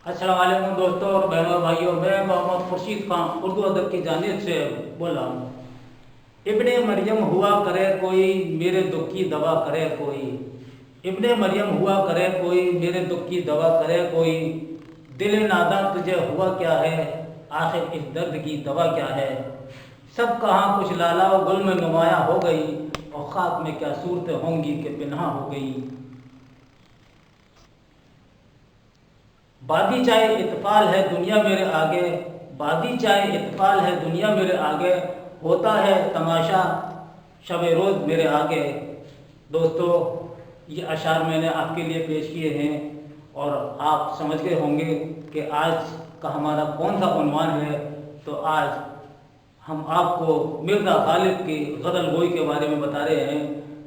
السلام علیکم دوستوں اور بہنوں اور بھائیوں، میں محمد خورشید خان اردو ادب کی جانب سے بول رہا ہوں۔ ابن مریم ہوا کرے کوئی میرے دکھ کی دوا کرے کوئی، ابن مریم ہوا کرے کوئی میرے دکھ کی دوا کرے کوئی، دل ناداں تجھے ہوا کیا ہے، آخر اس درد کی دوا کیا ہے، سب کہاں کچھ لالا و گل میں نمایاں ہو گئی، اور خاک میں کیا صورتیں ہوں گی کہ پنہاں ہو گئی۔ بادی چاہے اطفال ہے دنیا میرے آگے، بادی چاہے اطفال ہے دنیا میرے آگے، ہوتا ہے تماشا شب روز میرے آگے۔ دوستو، یہ اشعار میں نے آپ کے لیے پیش کیے ہیں، اور آپ سمجھ گئے ہوں گے کہ آج کا ہمارا کون سا عنوان ہے۔ تو آج ہم آپ کو مرزا غالب کی غزل گوئی کے بارے میں بتا رہے ہیں۔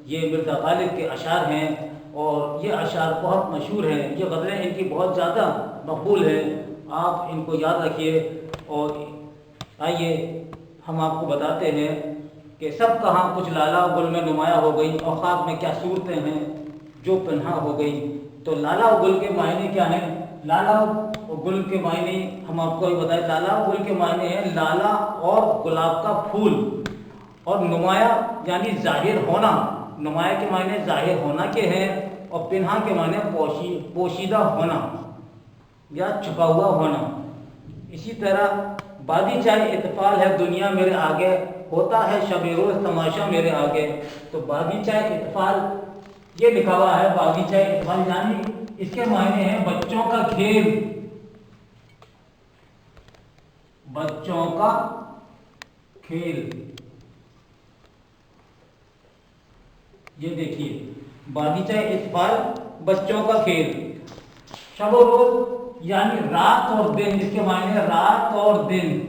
یہ مرزا غالب کے اشعار ہیں، اور یہ اشعار بہت مشہور ہیں، یہ غزلیں ان کی بہت زیادہ مقبول ہیں۔ آپ ان کو یاد رکھیے، اور آئیے ہم آپ کو بتاتے ہیں کہ سب کہاں کچھ لالا گل میں نمایاں ہو گئی، اور خاک میں کیا صورتیں ہیں جو پنہاں ہو گئی۔ تو لالا و گل کے معنی کیا ہیں؟ لالا و گل کے معنی ہم آپ کو بتائیں۔ لالا و گل کے معنی ہیں لالا اور گلاب کا پھول، اور نمایاں یعنی ظاہر ہونا۔ نمایاں کے معنی ظاہر ہونا کے ہیں، اور پنہاں کے معنی پوشیدہ ہونا یا چھپا ہوا ہونا۔ اسی طرح بادی چاہے اطفال ہے دنیا میرے آگے، ہوتا ہے شب روز تماشا میرے آگے۔ تو بادی چاہے اطفال یہ لکھا ہوا ہے، بادی چاہے اطفال یعنی اس کے معنی ہیں بچوں کا کھیل، بچوں کا کھیل۔ یہ دیکھیے، بادی چاہے اطفال بچوں کا کھیل، شب و روز یعنی رات اور دن، اس کے معنی ہے رات اور دن،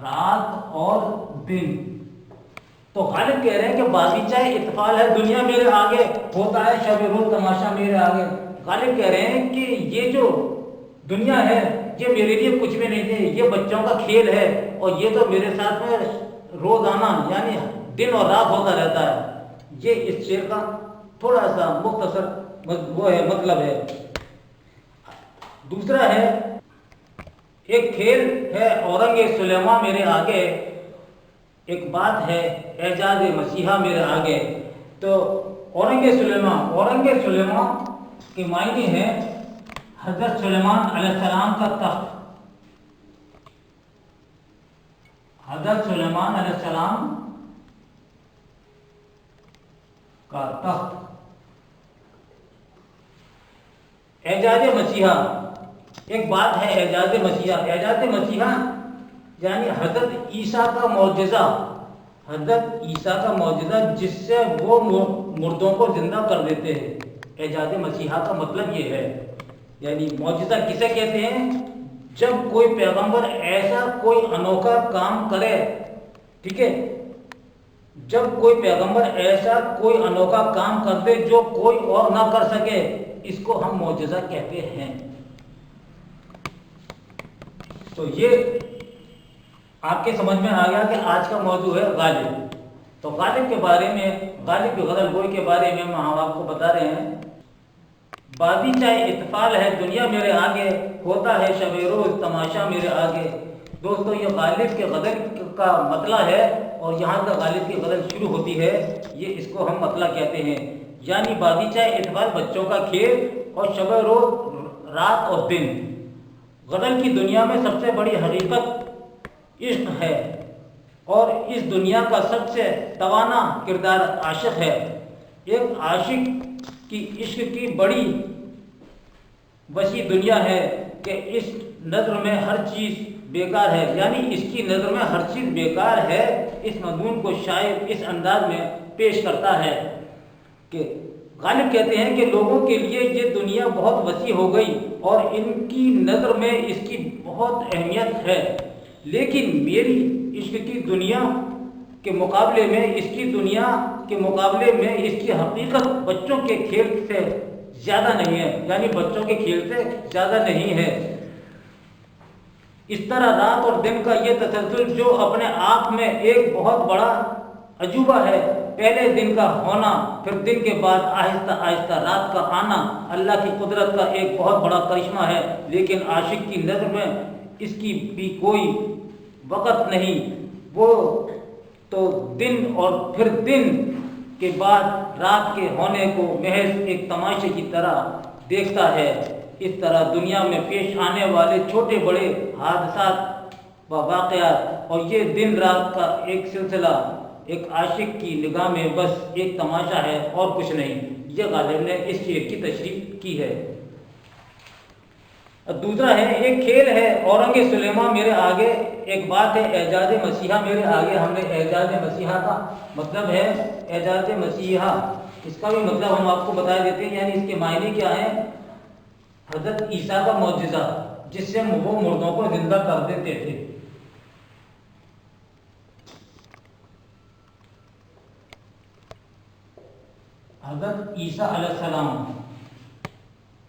رات اور دن۔ تو غالب کہہ رہے ہیں کہ بادی چاہے اطفال ہے دنیا میرے آگے، ہوتا ہے شب روز تماشا میرے آگے۔ غالب کہہ رہے ہیں کہ یہ جو دنیا ہے یہ میرے لیے کچھ بھی نہیں ہے، یہ بچوں کا کھیل ہے، اور یہ تو میرے ساتھ میں روزانہ یعنی دن اور رات ہوتا رہتا ہے۔ یہ اس شعر کا تھوڑا سا مختصر وہ ہے مطلب ہے۔ دوسرا ہے، ایک کھیل ہے اورنگ سلیماں میرے آگے، ایک بات ہے اعجاز مسیحا میرے آگے۔ تو اورنگ سلیماں کے معنی ہیں حضرت سلیمان علیہ السلام کا تخت، حضرت سلیمان علیہ السلام کا تخت۔ اعجاز مسیحا، ایک بات ہے اعجاز مسیحا۔ اعجاز مسیحا یعنی حضرت عیسیٰ کا معجزہ، حضرت عیسیٰ کا معجزہ جس سے وہ مردوں کو زندہ کر دیتے ہیں۔ اعجاز مسیحا کا مطلب یہ ہے، یعنی معجزہ کسے کہتے ہیں؟ جب کوئی پیغمبر ایسا کوئی انوکھا کام کرے، ٹھیک ہے، جب کوئی پیغمبر ایسا کوئی انوکھا کام کر دے جو کوئی اور نہ کر سکے، اس کو ہم معجزہ کہتے ہیں۔ تو یہ آپ کے سمجھ میں آ گیا کہ آج کا موضوع ہے غالب۔ تو غالب کے بارے میں، غالب کی غزل گوئی کے بارے میں ہم آپ کو بتا رہے ہیں۔ بادی چاہے اطفال ہے دنیا میرے آگے، ہوتا ہے شب روز تماشا میرے آگے۔ دوستو، یہ غالب کے غزل کا مطلع ہے، اور یہاں سے غالب کی غزل شروع ہوتی ہے، یہ اس کو ہم مطلع کہتے ہیں۔ یعنی بادی چاہے اطفال بچوں کا کھیل، اور شب روز رات اور دن۔ غزل کی دنیا میں سب سے بڑی حقیقت عشق ہے، اور اس دنیا کا سب سے توانا کردار عاشق ہے۔ ایک عاشق کی عشق کی بڑی وسیع دنیا ہے کہ اس نظر میں ہر چیز بیکار ہے، یعنی اس کی نظر میں ہر چیز بیکار ہے۔ اس مضمون کو شاعر اس انداز میں پیش کرتا ہے کہ غالب کہتے ہیں کہ لوگوں کے لیے یہ دنیا بہت وسیع ہو گئی، اور ان کی نظر میں اس کی بہت اہمیت ہے، لیکن میری عشق کی دنیا کے مقابلے میں، اس کی دنیا کے مقابلے میں اس کی حقیقت بچوں کے کھیل سے زیادہ نہیں ہے، یعنی بچوں کے کھیل سے زیادہ نہیں ہے۔ اس طرح رات اور دن کا یہ تسلسل جو اپنے آپ میں ایک بہت بڑا عجوبہ ہے، پہلے دن کا ہونا، پھر دن کے بعد آہستہ آہستہ رات کا آنا اللہ کی قدرت کا ایک بہت بڑا کرشمہ ہے، لیکن عاشق کی نظر میں اس کی بھی کوئی وقت نہیں۔ وہ تو دن اور پھر دن کے بعد رات کے ہونے کو محض ایک تماشے کی طرح دیکھتا ہے۔ اس طرح دنیا میں پیش آنے والے چھوٹے بڑے حادثات و واقعات اور یہ دن رات کا ایک سلسلہ ایک عاشق کی نگاہ میں بس ایک تماشا ہے اور کچھ نہیں۔ یہ غالب نے اس شعر کی تشریح کی ہے۔ دوسرا ہے، ایک کھیل ہے اورنگ سلیماں میرے آگے، ایک بات ہے اعجاز مسیحا میرے آگے۔ ہم نے اعجاز مسیحا کا مطلب ہے اعجاز مسیحا، اس کا بھی مطلب ہم آپ کو بتا دیتے ہیں، یعنی اس کے معنی کیا ہے؟ حضرت عیسیٰ کا معجزہ جس سے وہ مردوں کو زندہ کر دیتے تھے۔ حضرت عیسیٰ علیہ السلام،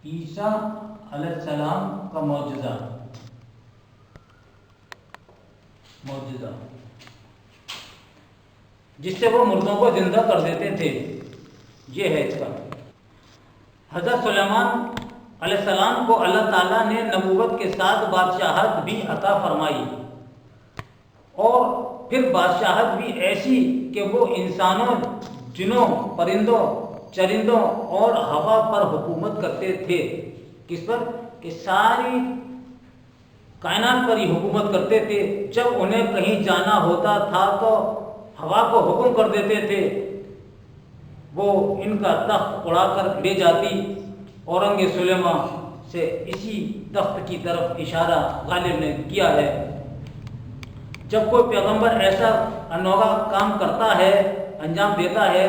عیسیٰ علیہ السلام کا معجزہ جس سے وہ مردوں کو زندہ کر دیتے تھے، یہ ہے اس کا۔ حضرت سلیمان علیہ السلام کو اللہ تعالیٰ نے نبوت کے ساتھ بادشاہت بھی عطا فرمائی، اور پھر بادشاہت بھی ایسی کہ وہ انسانوں، جنوں، پرندوں، چرندوں اور ہوا پر حکومت کرتے تھے۔ کس پر؟ کہ ساری کائنات پر ہی حکومت کرتے تھے۔ جب انہیں کہیں جانا ہوتا تھا تو ہوا کو حکم کر دیتے تھے، وہ ان کا تخت اڑا کر لے جاتی۔ اورنگ سلیماں سے اسی تخت کی طرف اشارہ غالب نے کیا ہے۔ جب کوئی پیغمبر ایسا انوکھا کام کرتا ہے، انجام دیتا ہے،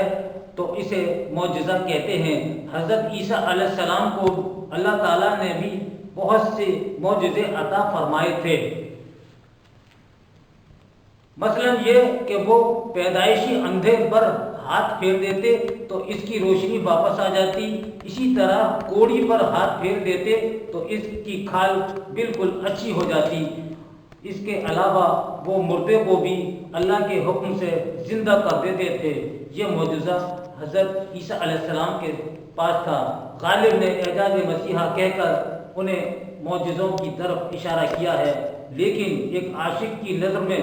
تو اسے معجزہ کہتے ہیں۔ حضرت عیسیٰ علیہ السلام کو اللہ تعالیٰ نے بھی بہت سے معجزے عطا فرمائے تھے۔ مثلا یہ کہ وہ پیدائشی اندھے پر ہاتھ پھیر دیتے تو اس کی روشنی واپس آ جاتی، اسی طرح کوڑی پر ہاتھ پھیر دیتے تو اس کی کھال بالکل اچھی ہو جاتی۔ اس کے علاوہ وہ مردے کو بھی اللہ کے حکم سے زندہ کر دیتے تھے۔ یہ معجزہ حضرت عیسیٰ علیہ السلام کے پاس تھا۔ غالب نے اعجاز مسیحا کہہ کر انہیں معجزوں کی طرف اشارہ کیا ہے، لیکن ایک عاشق کی نظر میں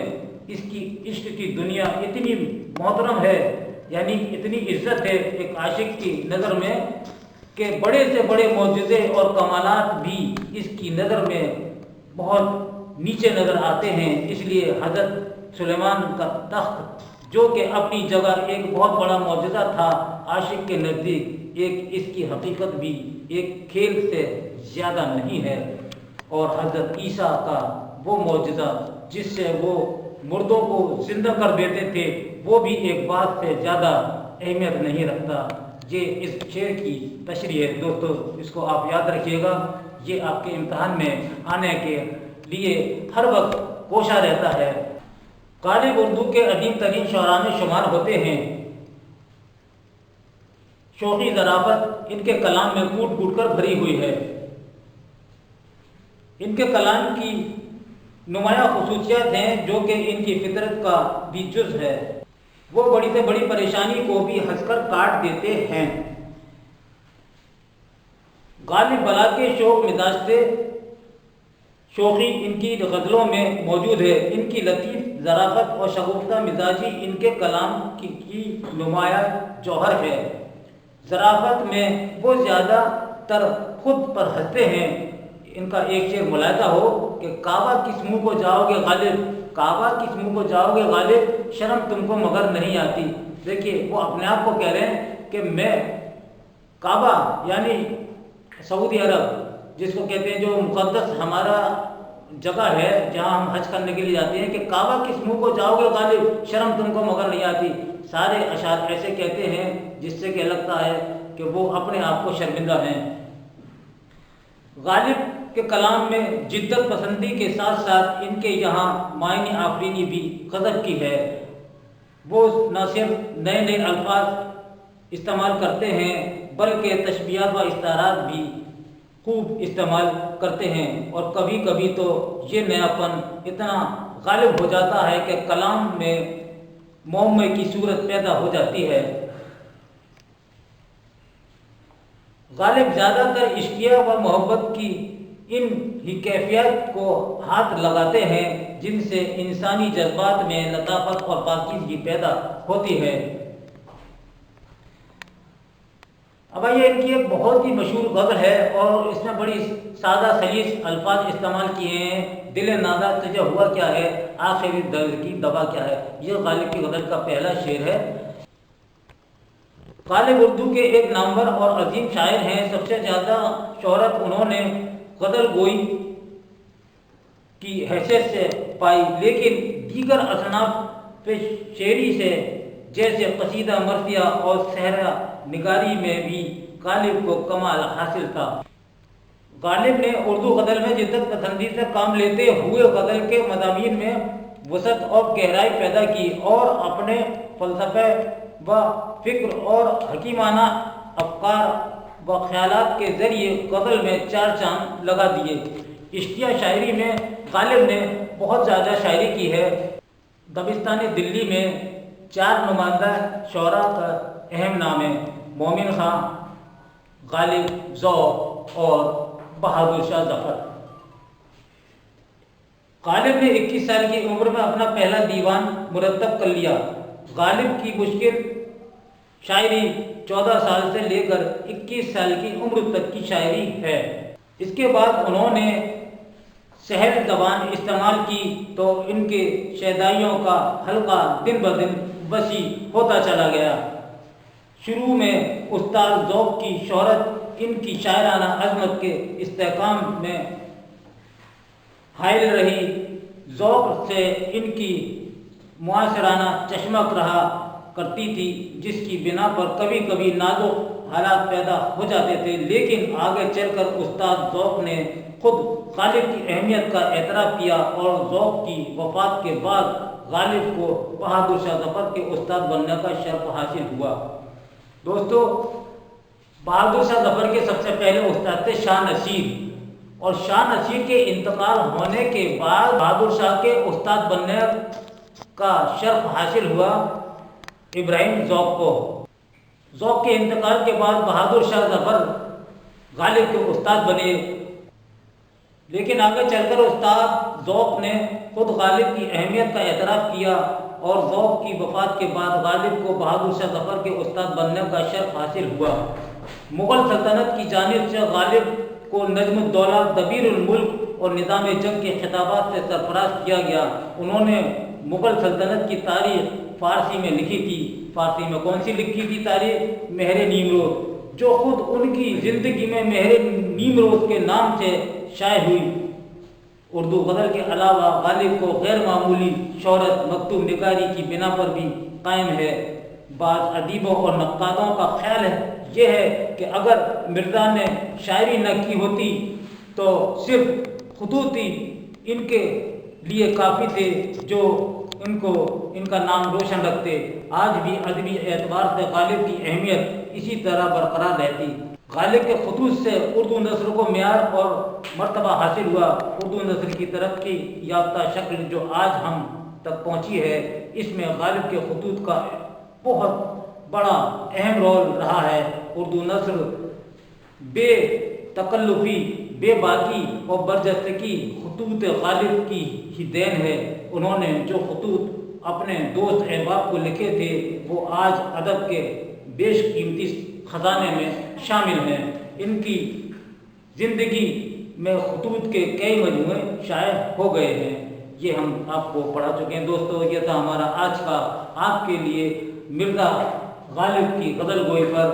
اس کی عشق کی دنیا اتنی محترم ہے، یعنی اتنی عزت ہے ایک عاشق کی نظر میں کہ بڑے سے بڑے معجزے اور کمالات بھی اس کی نظر میں بہت نیچے نظر آتے ہیں۔ اس لیے حضرت سلیمان کا تخت، جو کہ اپنی جگہ ایک بہت بڑا معجزہ تھا، عاشق کے نزدیک اس کی حقیقت بھی ایک کھیل سے زیادہ نہیں ہے۔ اور حضرت عیسیٰ کا وہ معجزہ جس سے وہ مردوں کو زندہ کر دیتے تھے، وہ بھی ایک بات سے زیادہ اہمیت نہیں رکھتا۔ یہ اس شعر کی تشریح ہے دوستو، اس کو آپ یاد رکھیے گا، یہ آپ کے امتحان میں آنے کے لیے ہر وقت کوشاں رہتا ہے۔ غالب اردو کے عظیم ترین شعراء میں شمار ہوتے ہیں۔ شوخی ظرافت ان کے کلام میں کوٹ کوٹ کر بھری ہوئی ہے۔ ان کے کلام کی نمایاں خصوصیات ہیں جو کہ ان کی فطرت کا بھی جز ہے۔ وہ بڑی سے بڑی پریشانی کو بھی ہنس کر کاٹ دیتے ہیں۔ غالب بلا کے شوق مزاج سے شوخی ان کی غزلوں میں موجود ہے۔ ان کی لطیف ظرافت اور شگفتہ مزاجی ان کے کلام کی نمایاں جوہر ہے۔ ظرافت میں وہ زیادہ تر خود پر ہنستے ہیں۔ ان کا ایک شعر ملاحظہ ہو کہ کعبہ کس منہ کو جاؤ گے غالب، کعبہ کس منہ کو جاؤ گے غالب، شرم تم کو مگر نہیں آتی۔ دیکھیے وہ اپنے آپ کو کہہ رہے ہیں کہ میں کعبہ یعنی سعودی عرب جس کو کہتے ہیں، جو مقدس ہمارا جگہ ہے جہاں ہم حج کرنے کے لیے جاتے ہیں، کہ کعبہ کس منہ کو جاؤ گے غالب، شرم تم کو مگر نہیں آتی۔ سارے اشعار ایسے کہتے ہیں جس سے کہ لگتا ہے کہ وہ اپنے آپ کو شرمندہ ہیں۔ غالب کے کلام میں جدت پسندی کے ساتھ ساتھ ان کے یہاں معنی آفرینی بھی غضب کی ہے۔ وہ نہ صرف نئے نئے الفاظ استعمال کرتے ہیں بلکہ تشبیہات و استعارات بھی خوب استعمال کرتے ہیں، اور کبھی کبھی تو یہ نیاپن اتنا غالب ہو جاتا ہے کہ کلام میں معمے کی صورت پیدا ہو جاتی ہے۔ غالب زیادہ تر عشقیہ و محبت کی ان ہی کیفیات کو ہاتھ لگاتے ہیں جن سے انسانی جذبات میں لطافت اور پاکیزگی پیدا ہوتی ہے۔ اب یہ ان کی ایک بہت ہی مشہور غزل ہے اور اس میں بڑی سادہ سلیس الفاظ استعمال کیے ہیں۔ دل نادہ تجھے ہوا کیا ہے، آخری درد کی دوا کیا ہے، یہ غالب کی غزل کا پہلا شعر ہے۔ غالب اردو کے ایک نامور اور عظیم شاعر ہیں۔ سب سے زیادہ شہرت انہوں نے غزل گوئی کی حیثیت سے پائی، لیکن دیگر اصناف شعری سے جیسے قصیدہ مرثیہ اور صحرا نگاری میں بھی غالب کو کمال حاصل تھا۔ غالب نے اردو غزل میں جدت پسندی سے کام لیتے ہوئے غزل کے مضامین میں وسعت اور گہرائی پیدا کی اور اپنے فلسفے و فکر اور حکیمانہ افکار و خیالات کے ذریعے غزل میں چار چاند لگا دیے۔ عشقیہ شاعری میں غالب نے بہت زیادہ شاعری کی ہے۔ دبستان دلی میں چار نمائندہ شعراء کا اہم نام ہے: مومن خان، غالب، ذوق اور بہادر شاہ ظفر۔ غالب نے 21 سال کی عمر میں اپنا پہلا دیوان مرتب کر لیا۔ غالب کی مشکل شاعری 14 سال سے لے کر 21 سال کی عمر تک کی شاعری ہے۔ اس کے بعد انہوں نے سہل زبان استعمال کی تو ان کے شیدائیوں کا حلقہ دن بدن وسیع ہوتا چلا گیا۔ شروع میں استاد ذوق کی شہرت ان کی شاعرانہ عظمت کے استحکام میں حائل رہی۔ ذوق سے ان کی معاصرانہ چشمک رہا کرتی تھی، جس کی بنا پر کبھی کبھی نازک حالات پیدا ہو جاتے تھے، لیکن آگے چل کر استاد ذوق نے خود غالب کی اہمیت کا اعتراف کیا اور ذوق کی وفات کے بعد غالب کو بہادر شاہ ظفر کے استاد بننے کا شرف حاصل ہوا۔ دوستو، بہادر شاہ ظفر کے سب سے پہلے استاد تھے شاہ نصیر، اور شاہ نصیر کے انتقال ہونے کے بعد بہادر شاہ کے استاد بننے کا شرف حاصل ہوا ابراہیم ذوق کو۔ ذوق کے انتقال کے بعد بہادر شاہ ظفر غالب کے استاد بنے، لیکن آگے چل کر استاد ذوق نے خود غالب کی اہمیت کا اعتراف کیا اور ذوق کی وفات کے بعد غالب کو بہادر شاہ ظفر کے استاد بننے کا شرف حاصل ہوا۔ مغل سلطنت کی جانب سے غالب کو نجم الدولہ، دبیر الملک اور نظام جنگ کے خطابات سے سرفراز کیا گیا۔ انہوں نے مغل سلطنت کی تاریخ فارسی میں لکھی تھی۔ فارسی میں کون سی لکھی تھی تاریخ؟ مہر نیمروز، جو خود ان کی زندگی میں مہر نیمروز کے نام سے شائع ہوئی۔ اردو غزل کے علاوہ غالب کو غیر معمولی شہرت مکتوب نگاری کی بنا پر بھی قائم ہے۔ بعض ادیبوں اور نقادوں کا خیال یہ ہے کہ اگر مرزا نے شاعری نہ کی ہوتی تو صرف خطوط ہی ان کے لیے کافی تھے جو ان کا نام روشن رکھتے۔ آج بھی ادبی اعتبار سے غالب کی اہمیت اسی طرح برقرار رہتی۔ غالب کے خطوط سے اردو نثر کو معیار اور مرتبہ حاصل ہوا۔ اردو نثر کی ترقی یافتہ شکل جو آج ہم تک پہنچی ہے، اس میں غالب کے خطوط کا بہت بڑا اہم رول رہا ہے۔ اردو نثر بے تکلفی، بے باکی اور برجستگی خطوط غالب کی ہی دین ہے۔ انہوں نے جو خطوط اپنے دوست احباب کو لکھے تھے وہ آج ادب کے بیش قیمتی خزانے میں شامل ہیں۔ ان کی زندگی میں خطوط کے کئی مجموعے شائع ہو گئے ہیں، یہ ہم آپ کو پڑھا چکے ہیں۔ دوستو، یہ تھا ہمارا آج کا آپ کے لیے مرزا غالب کی غزل گوئی پر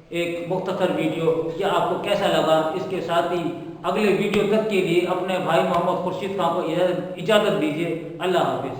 ایک مختصر ویڈیو۔ یہ آپ کو کیسا لگا؟ اس کے ساتھ ہی اگلے ویڈیو تک کے لیے اپنے بھائی محمد خورشید خان کو اجازت دیجیے۔ اللہ حافظ۔